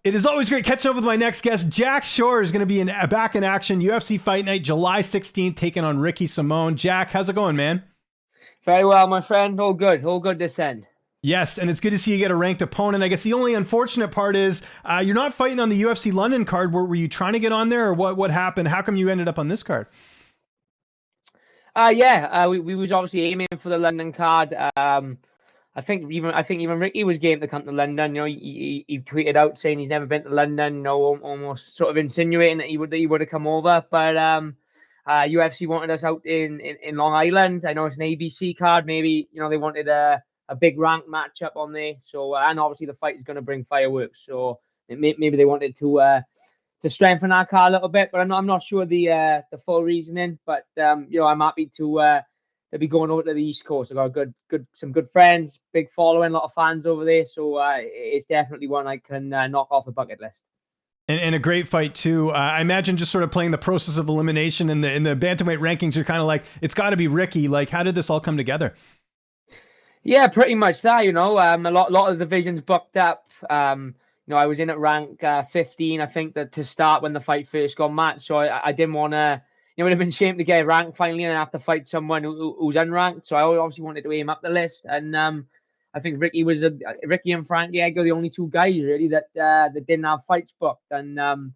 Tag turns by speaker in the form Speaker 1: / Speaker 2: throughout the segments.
Speaker 1: It is always great catching up with my next guest. Jack Shore is going to be back in action. UFC Fight Night, July 16th, taking on Ricky Simone. Jack, how's it going, man?
Speaker 2: Very well, my friend. All good. All good this end.
Speaker 1: Yes, and it's good to see you get a ranked opponent. I guess the only unfortunate part is you're not fighting on the UFC London card. Were you trying to get on there, or what happened? How come you ended up on this card?
Speaker 2: We was obviously aiming for the London card. I think even Ricky was game to come to London. He tweeted out saying he's never been to London. Almost sort of insinuating that he would have come over. But UFC wanted us out in Long Island. I know it's an ABC card. Maybe they wanted a big rank matchup on there. So and obviously the fight is going to bring fireworks. So maybe they wanted to strengthen our card a little bit. But I'm not sure the full reasoning. But I'm happy to be going over to the East Coast. I've got some good friends, big following, a lot of fans over there. So it's definitely one I can knock off the bucket list.
Speaker 1: And a great fight too. I imagine just sort of playing the process of elimination in the bantamweight rankings. You're kind of like, it's got to be Ricky. Like, how did this all come together?
Speaker 2: Yeah, pretty much that. A lot of divisions booked up. I was in at rank 15, I think, that to start when the fight first got matched. So I didn't want to. It would have been a shame to get ranked finally and have to fight someone who's unranked. So I obviously wanted to aim up the list, and I think Ricky and Frankie Edgar, the only two guys really that didn't have fights booked. And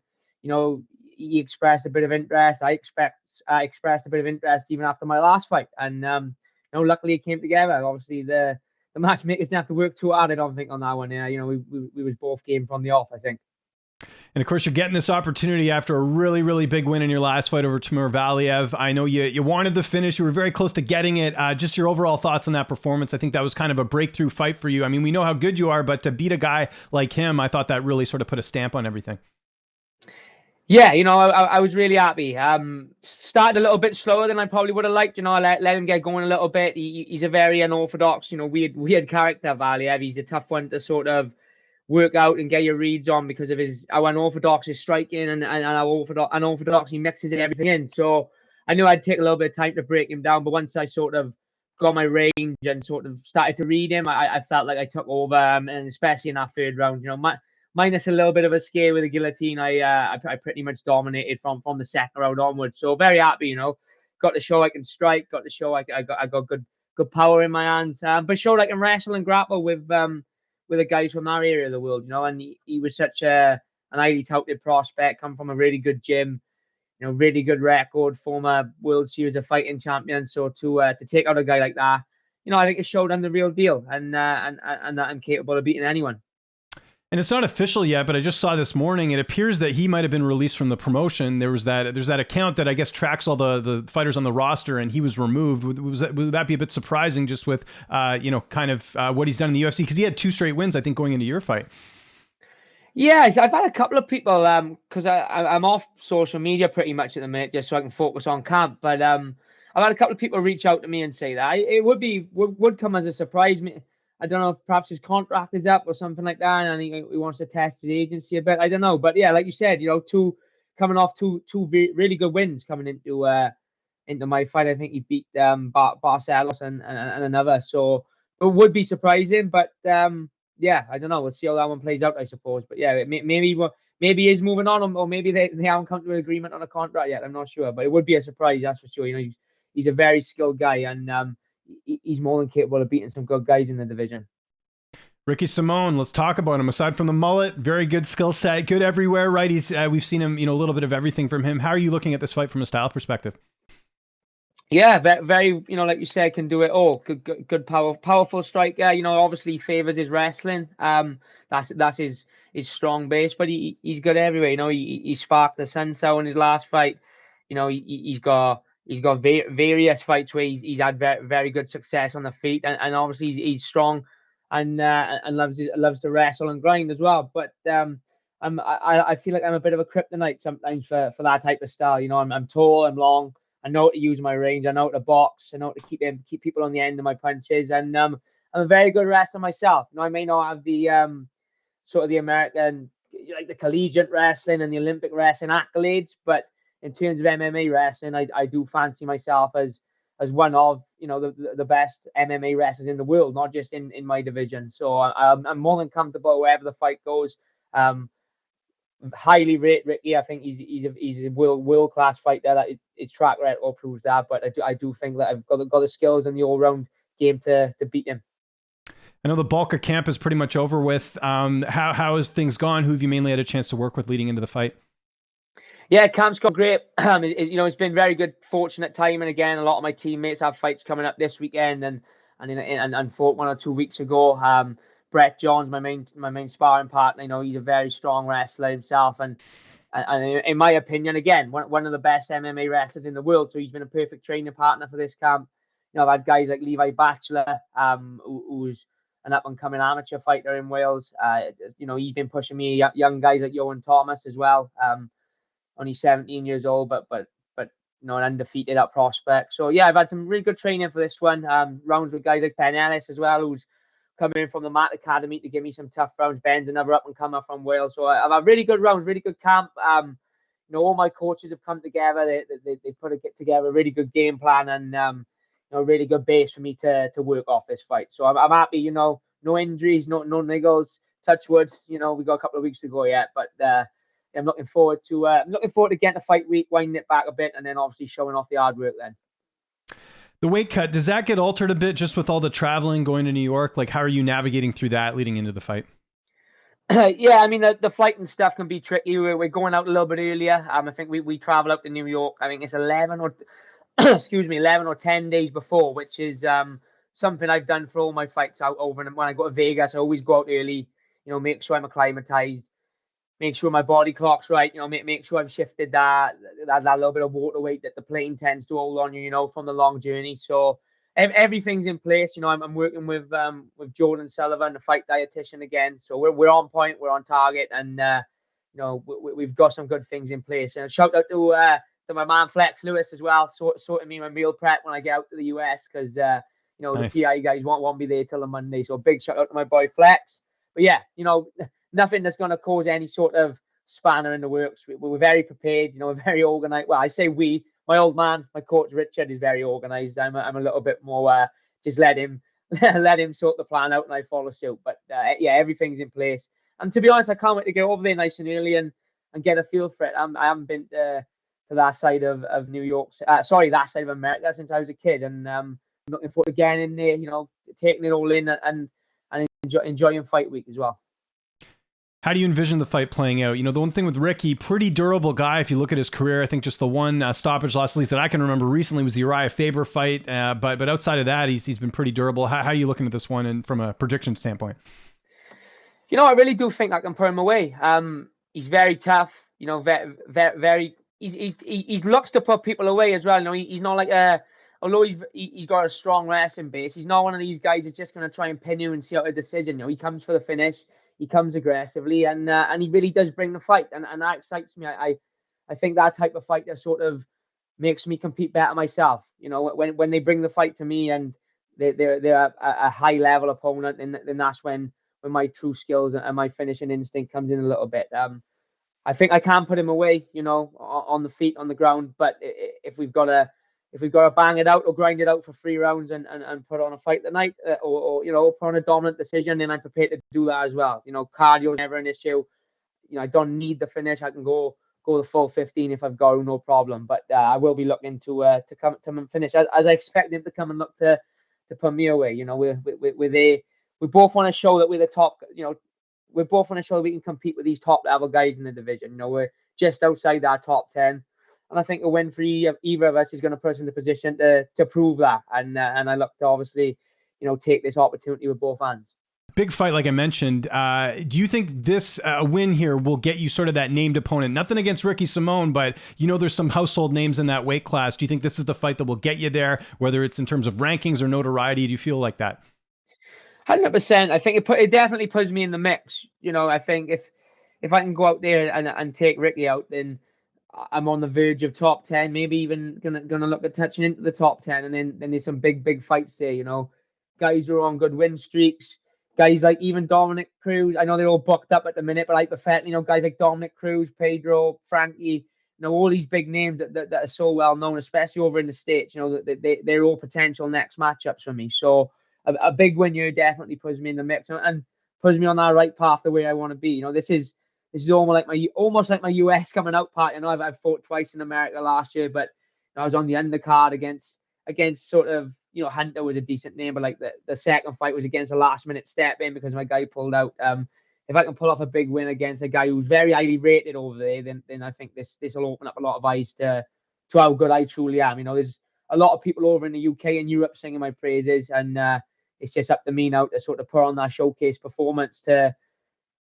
Speaker 2: he expressed a bit of interest. I expressed a bit of interest even after my last fight, and luckily it came together. Obviously the matchmakers didn't have to work too hard, I don't think, on that one. Yeah, we was both game from the off, I think.
Speaker 1: And of course, you're getting this opportunity after a really, really big win in your last fight over Timur Valiev. I know you wanted the finish. You were very close to getting it. Just your overall thoughts on that performance. I think that was kind of a breakthrough fight for you. I mean, we know how good you are, but to beat a guy like him, I thought that really sort of put a stamp on everything.
Speaker 2: Yeah, I was really happy. Started a little bit slower than I probably would have liked. I let him get going a little bit. He's a very unorthodox, weird character, Valiev. He's a tough one to sort of work out and get your reads on because of how unorthodox his striking and how unorthodox he mixes everything in. So I knew I'd take a little bit of time to break him down. But once I sort of got my range and sort of started to read him, I felt like I took over, and especially in that third round, minus a little bit of a scare with the guillotine, I pretty much dominated from the second round onwards. So very happy, got to show I can strike, got to show I got good power in my hands, but showed I can wrestle and grapple with the guys from that area of the world, and he was such an highly touted prospect, come from a really good gym, really good record, former World Series of Fighting champion. So to take out a guy like that, I think it showed I'm the real deal, and that I'm capable of beating anyone.
Speaker 1: And it's not official yet, but I just saw this morning. It appears that he might have been released from the promotion. There's that account that I guess tracks all the fighters on the roster, and he was removed. Would that be a bit surprising, just with what he's done in the UFC? Because he had 2 straight wins, I think, going into your fight.
Speaker 2: Yeah, I've had a couple of people because I'm off social media pretty much at the minute, just so I can focus on camp. But I've had a couple of people reach out to me and say that it would come as a surprise. I don't know if perhaps his contract is up or something like that, and he wants to test his agency a bit. I don't know, but yeah, like you said, coming off two really good wins coming into my fight. I think he beat Barcelos and another, so it would be surprising. But yeah, I don't know. We'll see how that one plays out, I suppose. But yeah, maybe he's moving on, or maybe they haven't come to an agreement on a contract yet. I'm not sure, but it would be a surprise, that's for sure. He's a very skilled guy, and he's more than capable of beating some good guys in the division.
Speaker 1: Ricky Simone, let's talk about him. Aside from the mullet, very good skill set, good everywhere, right? We've seen him, a little bit of everything from him. How are you looking at this fight from a style perspective?
Speaker 2: Yeah, very, like you said, can do it all. Good powerful striker. Obviously favors his wrestling. That's his strong base, but he's good everywhere. He sparked the Sun in his last fight. He's got various fights where he's had very good success on the feet, and obviously he's strong and loves to wrestle and grind as well. But I feel like I'm a bit of a kryptonite sometimes for that type of style. I'm tall, I'm long. I know how to use my range. I know how to box. I know how to keep people on the end of my punches, and I'm a very good wrestler myself. I may not have the sort of the American, like the collegiate wrestling and the Olympic wrestling accolades, but in terms of MMA wrestling, I do fancy myself as one of the best MMA wrestlers in the world, not just in my division. So I'm more than comfortable wherever the fight goes. highly rate Ricky. I think he's a world class fighter. That his track record proves that. But I do think that I've got the skills and the all round game to beat him.
Speaker 1: I know the bulk of camp is pretty much over with. How has things gone? Who have you mainly had a chance to work with leading into the fight?
Speaker 2: Yeah, camp's gone great. It's been very good, fortunate timing again. A lot of my teammates have fights coming up this weekend, and fought 1 or 2 weeks ago. Brett Johns, my main sparring partner, he's a very strong wrestler himself, and in my opinion, again, one of the best MMA wrestlers in the world. So he's been a perfect training partner for this camp. I've had guys like Levi Batchelor, who's an up and coming amateur fighter in Wales. He's been pushing me. Young guys like Johan Thomas as well. Only 17 years old, but an undefeated at prospect. So yeah, I've had some really good training for this one. Rounds with guys like Ben Ellis as well, who's coming in from the Matt Academy to give me some tough rounds. Ben's another up and comer from Wales. So I've had really good rounds, really good camp. All my coaches have come together. They put together a really good game plan and a really good base for me to work off this fight. So I'm happy. No injuries, no niggles. Touch wood. We got a couple of weeks to go yet, but I'm looking forward to getting the fight week, winding it back a bit, and then obviously showing off the hard work then.
Speaker 1: The weight cut, does that get altered a bit just with all the traveling going to New York? Like, how are you navigating through that leading into the fight?
Speaker 2: Yeah, I mean, the flight and stuff can be tricky. We're going out a little bit earlier. I think we travel up to New York. I think it's 11 or 11 or 10 days before, which is something I've done for all my fights out over. And when I go to Vegas, I always go out early. Make sure I'm acclimatized. Make sure my body clock's right, make sure I've shifted that little bit of water weight that the plane tends to hold on you, from the long journey. So everything's in place. I'm working with Jordan Sullivan, the fight dietitian again. So we're on point, we're on target, and we've got some good things in place. And shout out to my man Flex Lewis as well, sorting me my meal prep when I get out to the US, because nice. The PI guys won't be there till the Monday. So big shout out to my boy Flex. But yeah, nothing that's going to cause any sort of spanner in the works. We're very prepared, we're very organized. Well, I say my old man, my coach Richard, is very organized. I'm a little bit more, just let him sort the plan out and I follow suit. But yeah, everything's in place. And to be honest, I can't wait to get over there nice and early and get a feel for it. I haven't been to that side of New York, that side of America since I was a kid. And I'm looking forward to getting in there, taking it all in and enjoying fight week as well.
Speaker 1: How do you envision the fight playing out? The one thing with Ricky, pretty durable guy. If you look at his career, I think just the one stoppage loss, at least that I can remember recently, was the Uriah Faber fight. But outside of that, he's been pretty durable. How are you looking at this one, and from a prediction standpoint?
Speaker 2: I really do think I can put him away. He's very tough. Very. He looks to put people away as well. He's not like although he's got a strong wrestling base, he's not one of these guys that's just going to try and pin you and see out a decision. He comes for the finish. He comes aggressively, and he really does bring the fight, and that excites me. I think that type of fight that sort of makes me compete better myself. When they bring the fight to me and they're a high level opponent, and then that's when my true skills and my finishing instinct comes in a little bit. I think I can put him away, on the feet, on the ground. But if we've got to bang it out or grind it out for 3 rounds and put on a fight tonight, or put on a dominant decision, then I'm prepared to do that as well. Cardio is never an issue. I don't need the finish. I can go the full 15 if I've got no problem. But I will be looking to come and finish as I expect him to come and look to put me away. We're there. We both want to show that we're the top. We both want to show that we can compete with these top level guys in the division. We're just outside our top 10. And I think a win for either of us is going to put us in the position to prove that. And I look to obviously, take this opportunity with both hands.
Speaker 1: Big fight, like I mentioned. Do you think this win here will get you sort of that named opponent? Nothing against Ricky Simone, but there's some household names in that weight class. Do you think this is the fight that will get you there, whether it's in terms of rankings or notoriety? Do you feel like that?
Speaker 2: 100%. I think it definitely puts me in the mix. I think if I can go out there and take Ricky out, then I'm on the verge of top 10, maybe even gonna look at touching into the top 10, and then there's some big fights there. Guys who are on good win streaks, guys like even Dominic Cruz. I know they're all booked up at the minute, but hypothetically, guys like Dominic Cruz, Pedro, Frankie, all these big names that are so well known, especially over in the States. They're all potential next matchups for me. So a big win here definitely puts me in the mix and puts me on that right path the way I want to be. This is this is almost like my US coming out party. I know I've fought twice in America last year, but I was on the undercard against sort of, Hunter was a decent name, but like the second fight was against a last minute step in because my guy pulled out. If I can pull off a big win against a guy who's very highly rated over there, then I think this will open up a lot of eyes to how good I truly am. There's a lot of people over in the UK and Europe singing my praises, and it's just up to me now to sort of put on that showcase performance to,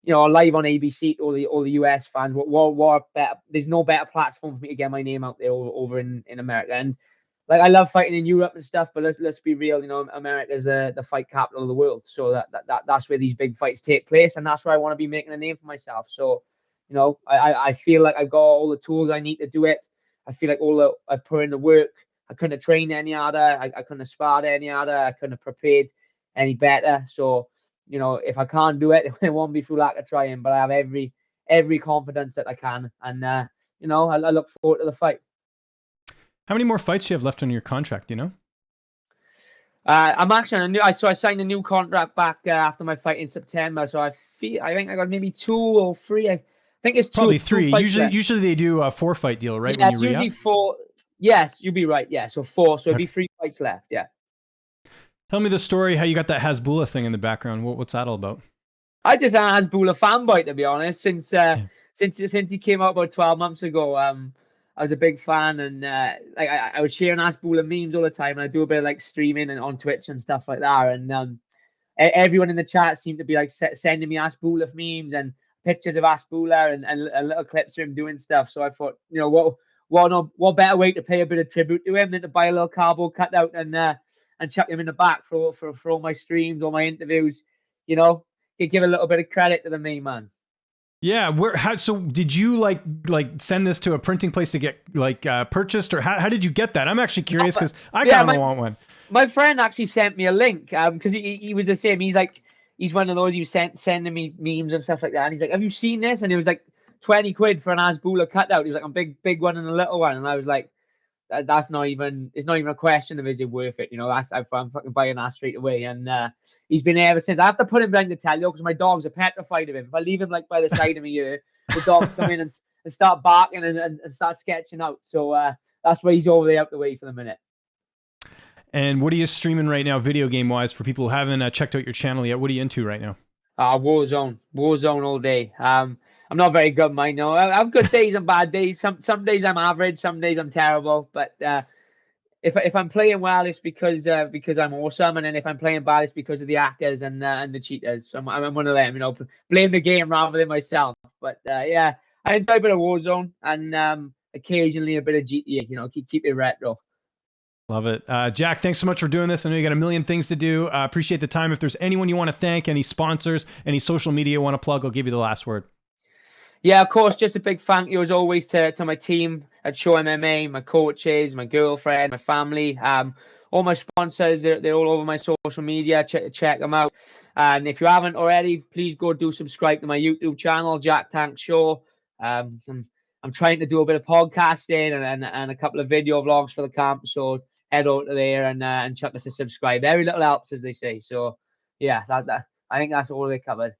Speaker 2: live on ABC to all the US fans. What better? There's no better platform for me to get my name out there over in America. And like, I love fighting in Europe and stuff, but let's be real. America is the fight capital of the world, so that's where these big fights take place, and that's where I want to be making a name for myself. So, I feel like I've got all the tools I need to do it. I feel like I've put in the work. I couldn't have trained any harder. I couldn't have sparred any harder. I couldn't have prepared any better. So, if I can't do it, it won't be through lack of trying. But I have every confidence that I can, and I look forward to the fight.
Speaker 1: How many more fights do you have left on your contract?
Speaker 2: I'm actually on I signed a new contract back after my fight in September. So I think I got maybe 2 or 3. I think it's
Speaker 1: probably 3.
Speaker 2: Two
Speaker 1: Usually they do a 4-fight deal, right?
Speaker 2: Yeah, it's usually 4. Yes, you'll be right. Yeah, so 4. So it'd be 3 fights left. Yeah.
Speaker 1: Tell me the story, how you got that Hasbulla thing in the background. What's that all about?
Speaker 2: I just am a Hasbulla fanboy, to be honest. Since he came out about 12 months ago, I was a big fan, and I was sharing Hasbulla memes all the time, and I do a bit of like streaming and on Twitch and stuff like that. And everyone in the chat seemed to be like sending me Hasbulla memes and pictures of Hasbulla and little clips of him doing stuff. So I thought, what better way to pay a bit of tribute to him than to buy a little cardboard cutout and chuck him in the back for all my streams, all my interviews. Give a little bit of credit to the main man.
Speaker 1: Yeah, so did you like send this to a printing place to get purchased, or how did you get that? I'm actually curious because I kind of want one.
Speaker 2: My friend actually sent me a link because he was the same. He's one of those, he was sending me memes and stuff like that, and he's like, "Have you seen this?" And it was like 20 quid for an Hasbulla cutout. He was like, "A big one and a little one," and I was like, it's not even a question of is it worth it. I'm fucking buying that straight away. And he's been there ever since. I have to put him behind the telly because my dogs are petrified of him. If I leave him like by the side of me here, the dogs come in and start barking and start sketching out. So that's why he's over there out the way for the minute.
Speaker 1: And what are you streaming right now, video game wise, for people who haven't checked out your channel yet? What are you into right now?
Speaker 2: Warzone all day. I'm not very good, mine. No, I have good days and bad days. Some days I'm average, some days I'm terrible. But if I'm playing well, it's because I'm awesome, and then if I'm playing bad, it's because of the hackers and the cheaters. So I'm one of them. Blame the game rather than myself. But yeah, I enjoy a bit of Warzone and occasionally a bit of GTA. Keep it retro.
Speaker 1: Love it. Jack, thanks so much for doing this. I know you got a million things to do. Appreciate the time. If there's anyone you want to thank, any sponsors, any social media you want to plug, I'll give you the last word.
Speaker 2: Yeah, of course. Just a big thank you as always to my team at Show MMA, my coaches, my girlfriend, my family, all my sponsors. They're all over my social media. Check them out. And if you haven't already, please go do subscribe to my YouTube channel, Jack Tank Show. I'm trying to do a bit of podcasting and a couple of video vlogs for the camp. So head over there and chuck us a subscribe. Every little helps, as they say. So yeah, I think that's all they covered.